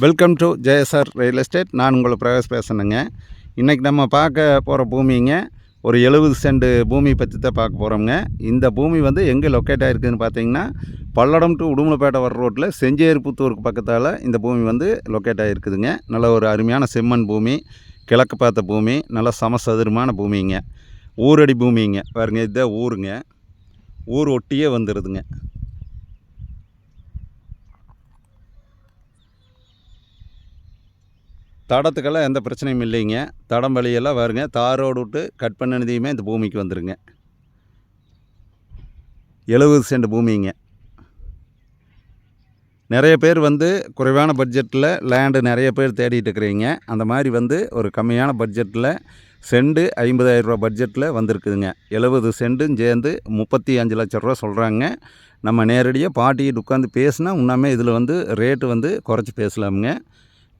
Welcome to JSR real estate. நான் உங்களை பிரகாஷ் பேசுகிறேங்க. இன்றைக்கி நம்ம பார்க்க போகிற பூமிங்க ஒரு 70 சென்ட் பூமி பற்றி தான் பார்க்க போகிறோங்க. இந்த பூமி வந்து எங்கே லொக்கேட் ஆகிருக்குதுன்னு பார்த்தீங்கன்னா, பல்லடம் டு உடுமலைப்பேட்டை வர ரோட்டில் செஞ்சேரிப்புத்தூருக்கு பக்கத்தால் இந்த பூமி வந்து லொக்கேட் ஆகிருக்குதுங்க. நல்ல ஒரு அருமையான செம்மண் பூமி, கிழக்கு பார்த்த பூமி, நல்ல சமசதுரமான பூமிங்க. ஊரடி பூமிங்க. பாருங்க, இதுதான் ஊருங்க. ஊர் ஒட்டியே வந்துடுதுங்க. தடத்துக்கெல்லாம் எந்த பிரச்சனையும் இல்லைங்க. தடம் வழியெல்லாம் வருங்க. தாரோடு விட்டு கட் பண்ணினதையுமே இந்த பூமிக்கு வந்துடுங்க. 70 சென்ட் பூமிங்க. நிறைய பேர் வந்து குறைவான பட்ஜெட்டில் லேண்டு நிறைய பேர் தேடிட்டு இருக்கிறீங்க. அந்த மாதிரி வந்து ஒரு கம்மியான பட்ஜெட்டில் சென்ட் 50,000 ரூபா பட்ஜெட்டில் வந்திருக்குதுங்க. 70 சென்ட்டும் சேர்ந்து 35 லட்ச ரூபா சொல்கிறாங்க. நம்ம நேரடியாக பாட்டிகிட்டு உட்காந்து பேசினா இன்னுமே இதில் வந்து ரேட்டு வந்து குறைச்சி பேசலாமுங்க.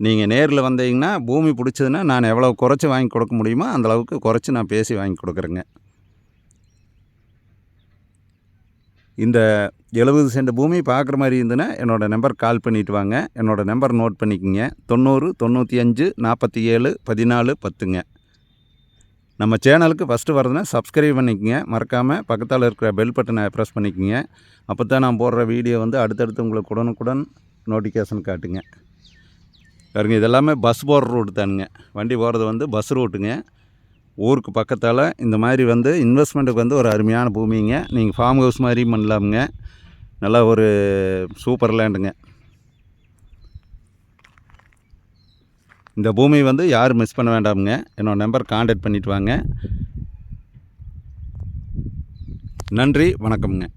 நீங்கள் நேரில் வந்தீங்கன்னா பூமி பிடிச்சதுன்னா நான் எவ்வளோ குறைச்சி வாங்கி கொடுக்க முடியுமோ அந்தளவுக்கு குறைச்சி நான் பேசி வாங்கி கொடுக்குறேங்க. இந்த 70 சென்ட் பூமி பார்க்குற மாதிரி இருந்துன்னா என்னோடய நம்பர் கால் பண்ணிவிட்டு வாங்க. என்னோடய நம்பர் நோட் பண்ணிக்கோங்க. 90 95 47 14 10ங்க. நம்ம சேனலுக்கு ஃபஸ்ட்டு வரதுன்னா சப்ஸ்கிரைப் பண்ணிக்கோங்க. மறக்காமல் பக்கத்தில் இருக்கிற பெல் பட்டனை ப்ரெஸ் பண்ணிக்கோங்க. அப்போ தான் நான் போடுற வீடியோ வந்து அடுத்தடுத்து உங்களுக்கு உடனுக்குடன் நோட்டிஃபிகேஷன் காட்டுங்க. பாருங்க, இதெல்லாமே பஸ் போகிற ரூட்டு தானுங்க. வண்டி போகிறது வந்து பஸ் ரூட்டுங்க. ஊருக்கு பக்கத்தால் இந்த மாதிரி வந்து இன்வெஸ்ட்மெண்ட்டுக்கு வந்து ஒரு அருமையான பூமிங்க. நீங்கள் ஃபார்ம் ஹவுஸ் மாதிரியும் பண்ணலாமுங்க. நல்லா ஒரு சூப்பர் லேண்டுங்க. இந்த பூமி வந்து யாரும் மிஸ் பண்ண வேண்டாமுங்க. என்னோடய நம்பர் கான்டாக்ட் பண்ணிவிட்டு வாங்க. நன்றி, வணக்கம்ங்க.